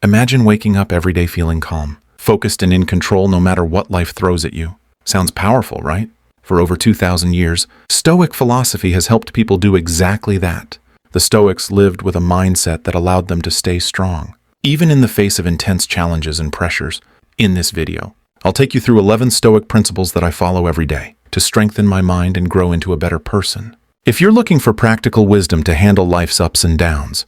Imagine waking up every day feeling calm, focused and in control no matter what life throws at you. Sounds powerful, right? For over 2,000 years, Stoic philosophy has helped people do exactly that. The Stoics lived with a mindset that allowed them to stay strong, even in the face of intense challenges and pressures. In this video, I'll take you through 11 Stoic principles that I follow every day to strengthen my mind and grow into a better person. If you're looking for practical wisdom to handle life's ups and downs,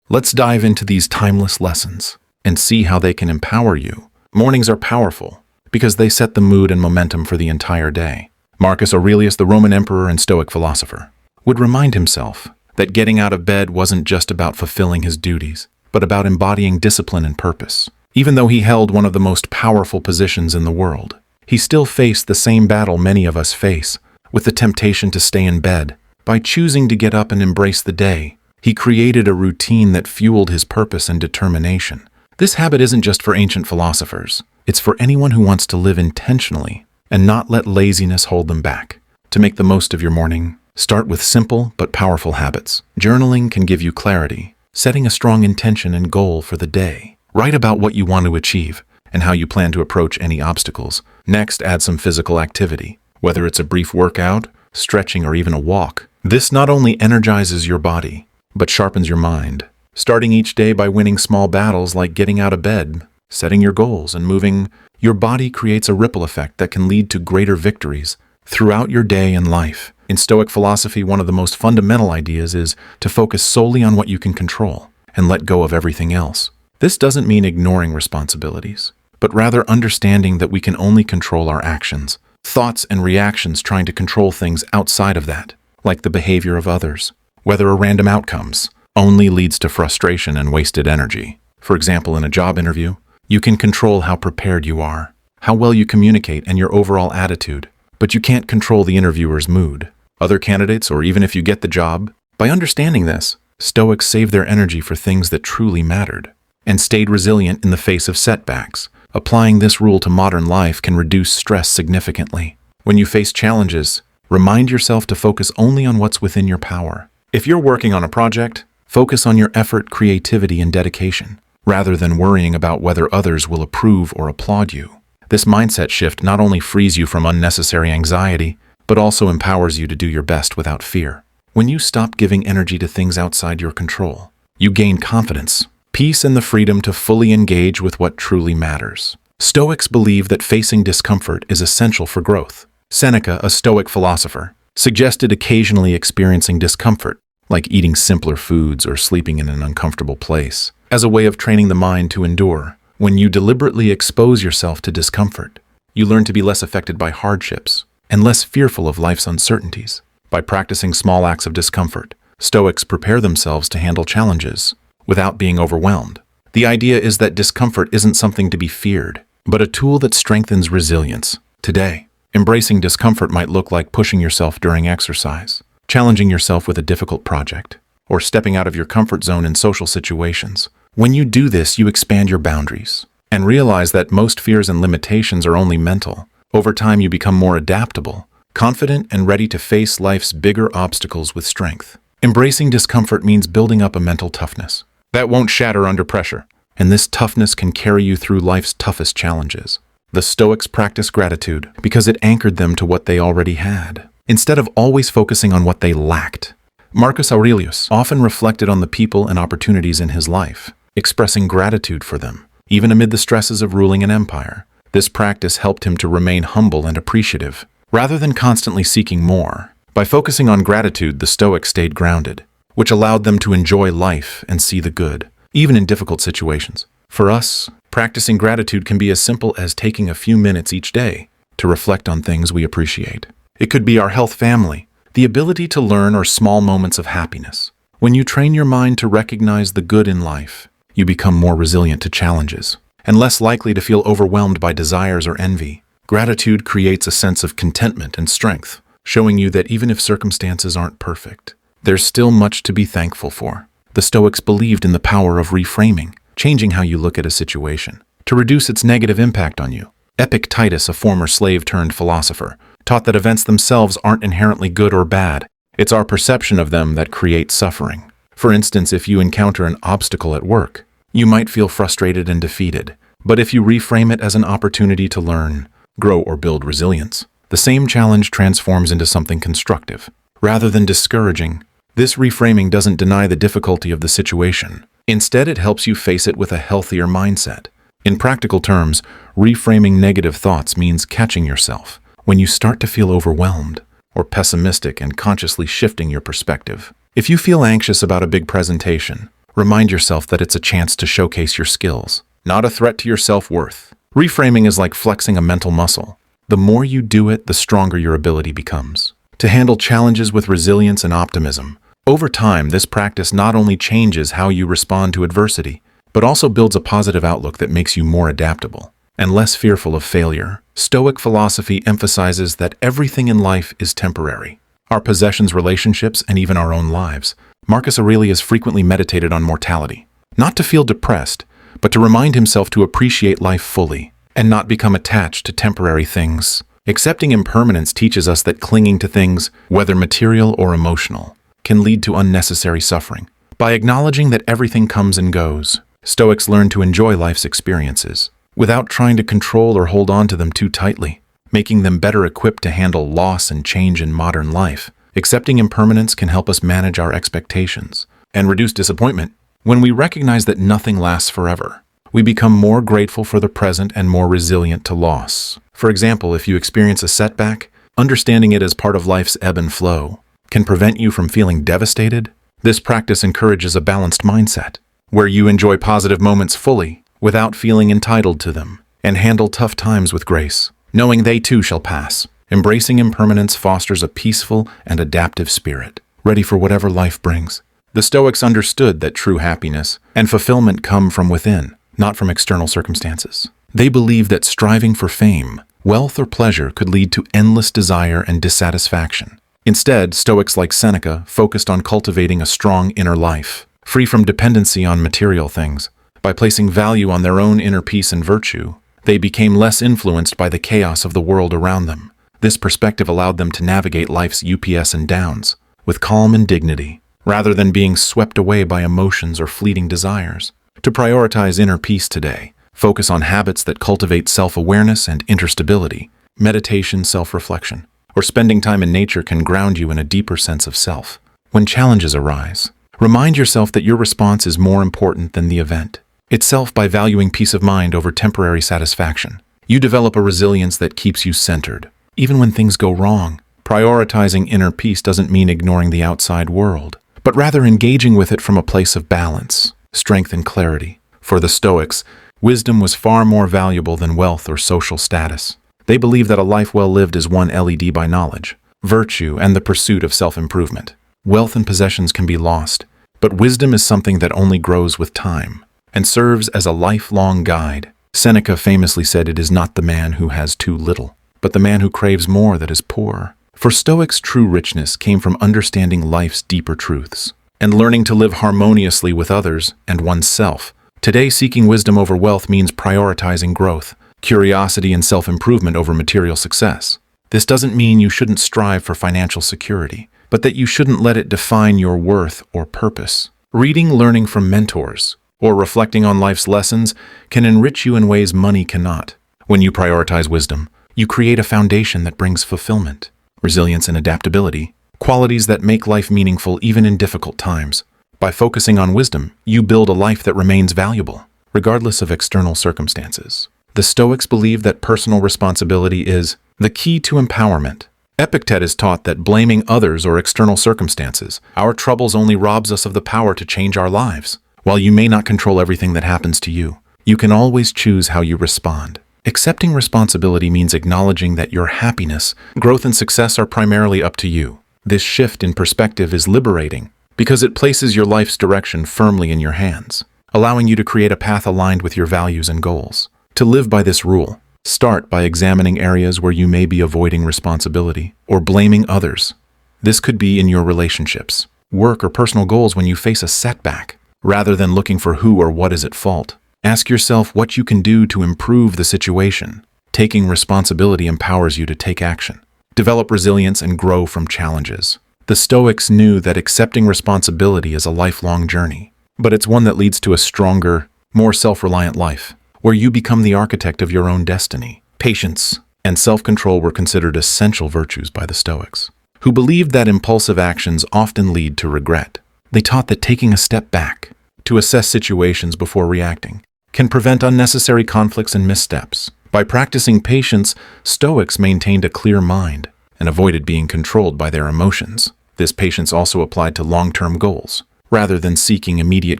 let's dive into these timeless lessons and see how they can empower you. Mornings are powerful because they set the mood and momentum for the entire day. Marcus Aurelius, the Roman emperor and Stoic philosopher, would remind himself that getting out of bed wasn't just about fulfilling his duties, but about embodying discipline and purpose. Even though he held one of the most powerful positions in the world, he still faced the same battle many of us face, with the temptation to stay in bed. By choosing to get up and embrace the day, he created a routine that fueled his purpose and determination. This habit isn't just for ancient philosophers. It's for anyone who wants to live intentionally and not let laziness hold them back. To make the most of your morning, start with simple but powerful habits. Journaling can give you clarity, setting a strong intention and goal for the day. Write about what you want to achieve and how you plan to approach any obstacles. Next, add some physical activity, whether it's a brief workout, stretching, or even a walk. This not only energizes your body, but sharpens your mind. Starting each day by winning small battles like getting out of bed, setting your goals, and moving your body creates a ripple effect that can lead to greater victories throughout your day and life. In Stoic philosophy, one of the most fundamental ideas is to focus solely on what you can control and let go of everything else. This doesn't mean ignoring responsibilities, but rather understanding that we can only control our actions, thoughts, and reactions. Trying to control things outside of that, like the behavior of others, whether a random outcomes, only leads to frustration and wasted energy. For example, in a job interview, you can control how prepared you are, how well you communicate, and your overall attitude, but you can't control the interviewer's mood, other candidates, or even if you get the job. By understanding this, Stoics saved their energy for things that truly mattered and stayed resilient in the face of setbacks. Applying this rule to modern life can reduce stress significantly. When you face challenges, remind yourself to focus only on what's within your power. If you're working on a project, focus on your effort, creativity, and dedication, rather than worrying about whether others will approve or applaud you. This mindset shift not only frees you from unnecessary anxiety, but also empowers you to do your best without fear. When you stop giving energy to things outside your control, you gain confidence, peace, and the freedom to fully engage with what truly matters. Stoics believe that facing discomfort is essential for growth. Seneca, a Stoic philosopher, suggested occasionally experiencing discomfort, like eating simpler foods or sleeping in an uncomfortable place, as a way of training the mind to endure. When you deliberately expose yourself to discomfort, you learn to be less affected by hardships and less fearful of life's uncertainties. By practicing small acts of discomfort, Stoics prepare themselves to handle challenges without being overwhelmed. The idea is that discomfort isn't something to be feared, but a tool that strengthens resilience. Today, embracing discomfort might look like pushing yourself during exercise, challenging yourself with a difficult project, or stepping out of your comfort zone in social situations. When you do this, you expand your boundaries and realize that most fears and limitations are only mental. Over time, you become more adaptable, confident, and ready to face life's bigger obstacles with strength. Embracing discomfort means building up a mental toughness that won't shatter under pressure, and this toughness can carry you through life's toughest challenges. The Stoics practiced gratitude because it anchored them to what they already had, instead of always focusing on what they lacked. Marcus Aurelius often reflected on the people and opportunities in his life, expressing gratitude for them, even amid the stresses of ruling an empire. This practice helped him to remain humble and appreciative, rather than constantly seeking more. By focusing on gratitude, the Stoics stayed grounded, which allowed them to enjoy life and see the good, even in difficult situations. For us, practicing gratitude can be as simple as taking a few minutes each day to reflect on things we appreciate. It could be our health, family, the ability to learn, or small moments of happiness. When you train your mind to recognize the good in life, you become more resilient to challenges and less likely to feel overwhelmed by desires or envy. Gratitude creates a sense of contentment and strength, showing you that even if circumstances aren't perfect, there's still much to be thankful for. The Stoics believed in the power of reframing, changing how you look at a situation, to reduce its negative impact on you. Epictetus, a former slave-turned-philosopher, taught that events themselves aren't inherently good or bad. It's our perception of them that creates suffering. For instance, if you encounter an obstacle at work, You might feel frustrated and defeated, but if you reframe it as an opportunity to learn, grow, or build resilience, the same challenge transforms into something constructive. Rather than discouraging, this reframing doesn't deny the difficulty of the situation. Instead, it helps you face it with a healthier mindset. In practical terms, reframing negative thoughts means catching yourself when you start to feel overwhelmed or pessimistic and consciously shifting your perspective. If you feel anxious about a big presentation, remind yourself that it's a chance to showcase your skills, not a threat to your self-worth. Reframing is like flexing a mental muscle. The more you do it, the stronger your ability becomes to handle challenges with resilience and optimism. Over time, this practice not only changes how you respond to adversity, but also builds a positive outlook that makes you more adaptable and less fearful of failure. Stoic philosophy emphasizes that everything in life is temporary. Our possessions, relationships, and even our own lives. Marcus Aurelius frequently meditated on mortality, not to feel depressed, but to remind himself to appreciate life fully and not become attached to temporary things. Accepting impermanence teaches us that clinging to things, whether material or emotional, can lead to unnecessary suffering. By acknowledging that everything comes and goes, Stoics learn to enjoy life's experiences without trying to control or hold on to them too tightly, making them better equipped to handle loss and change in modern life. Accepting impermanence can help us manage our expectations and reduce disappointment. When we recognize that nothing lasts forever, we become more grateful for the present and more resilient to loss. For example, if you experience a setback, understanding it as part of life's ebb and flow can prevent you from feeling devastated. This practice encourages a balanced mindset, where you enjoy positive moments fully without feeling entitled to them, and handle tough times with grace, knowing they too shall pass. Embracing impermanence fosters a peaceful and adaptive spirit, ready for whatever life brings. The Stoics understood that true happiness and fulfillment come from within, not from external circumstances. They believed that striving for fame, wealth, or pleasure could lead to endless desire and dissatisfaction. Instead, Stoics like Seneca focused on cultivating a strong inner life, free from dependency on material things. By placing value on their own inner peace and virtue, they became less influenced by the chaos of the world around them. This perspective allowed them to navigate life's ups and downs with calm and dignity, rather than being swept away by emotions or fleeting desires. To prioritize inner peace today, focus on habits that cultivate self-awareness and inner stability. Meditation, self-reflection, or spending time in nature can ground you in a deeper sense of self. When challenges arise, remind yourself that your response is more important than the event itself. By valuing peace of mind over temporary satisfaction, you develop a resilience that keeps you centered, even when things go wrong. Prioritizing inner peace doesn't mean ignoring the outside world, but rather engaging with it from a place of balance, strength, and clarity. For the Stoics, wisdom was far more valuable than wealth or social status. They believed that a life well lived is one led by knowledge, virtue, and the pursuit of self-improvement. Wealth and possessions can be lost, but wisdom is something that only grows with time and serves as a lifelong guide. Seneca famously said, "It is not the man who has too little, but the man who craves more that is poor." For Stoics, true richness came from understanding life's deeper truths and learning to live harmoniously with others and oneself. Today, seeking wisdom over wealth means prioritizing growth, curiosity, and self-improvement over material success. This doesn't mean you shouldn't strive for financial security, but that you shouldn't let it define your worth or purpose. Reading, learning from mentors, or reflecting on life's lessons can enrich you in ways money cannot. When you prioritize wisdom, you create a foundation that brings fulfillment, resilience, and adaptability, qualities that make life meaningful even in difficult times. By focusing on wisdom, you build a life that remains valuable, regardless of external circumstances. The Stoics believe that personal responsibility is the key to empowerment. Epictetus taught that blaming others or external circumstances, our troubles, only robs us of the power to change our lives. While you may not control everything that happens to you, you can always choose how you respond. Accepting responsibility means acknowledging that your happiness, growth, and success are primarily up to you. This shift in perspective is liberating because it places your life's direction firmly in your hands, allowing you to create a path aligned with your values and goals. To live by this rule, start by examining areas where you may be avoiding responsibility or blaming others. This could be in your relationships, work, or personal goals. When you face a setback, rather than looking for who or what is at fault, ask yourself what you can do to improve the situation. Taking responsibility empowers you to take action, develop resilience, and grow from challenges. The Stoics knew that accepting responsibility is a lifelong journey, but it's one that leads to a stronger, more self-reliant life, where you become the architect of your own destiny. Patience and self-control were considered essential virtues by the Stoics, who believed that impulsive actions often lead to regret. They taught that taking a step back to assess situations before reacting can prevent unnecessary conflicts and missteps. By practicing patience, Stoics maintained a clear mind and avoided being controlled by their emotions. This patience also applied to long-term goals, rather than seeking immediate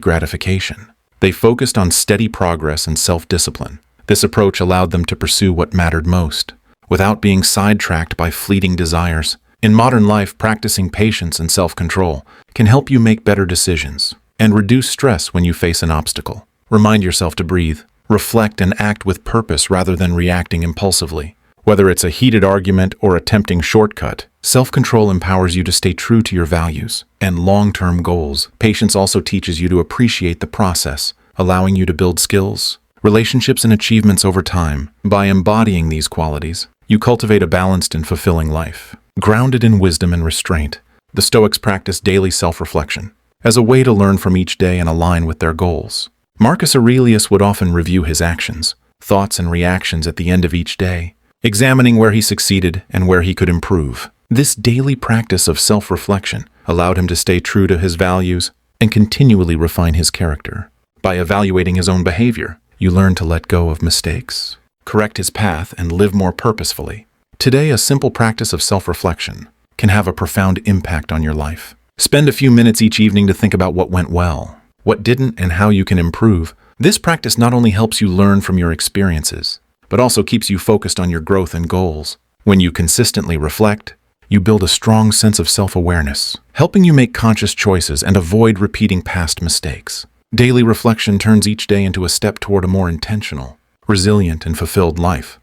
gratification. They focused on steady progress and self-discipline. This approach allowed them to pursue what mattered most, without being sidetracked by fleeting desires. In modern life, practicing patience and self-control can help you make better decisions and reduce stress when you face an obstacle. Remind yourself to breathe, reflect, and act with purpose rather than reacting impulsively. Whether it's a heated argument or a tempting shortcut, self-control empowers you to stay true to your values and long-term goals. Patience also teaches you to appreciate the process, allowing you to build skills, relationships, and achievements over time. By embodying these qualities, you cultivate a balanced and fulfilling life. Grounded in wisdom and restraint, the Stoics practice daily self-reflection as a way to learn from each day and align with their goals. Marcus Aurelius would often review his actions, thoughts, and reactions at the end of each day, examining where he succeeded and where he could improve. This daily practice of self-reflection allowed him to stay true to his values and continually refine his character. By evaluating his own behavior, you learn to let go of mistakes, correct his path, and live more purposefully. Today, a simple practice of self-reflection can have a profound impact on your life. Spend a few minutes each evening to think about what went well, what didn't, and how you can improve. This practice not only helps you learn from your experiences, but also keeps you focused on your growth and goals. When you consistently reflect, you build a strong sense of self-awareness, helping you make conscious choices and avoid repeating past mistakes. Daily reflection turns each day into a step toward a more intentional, resilient, and fulfilled life.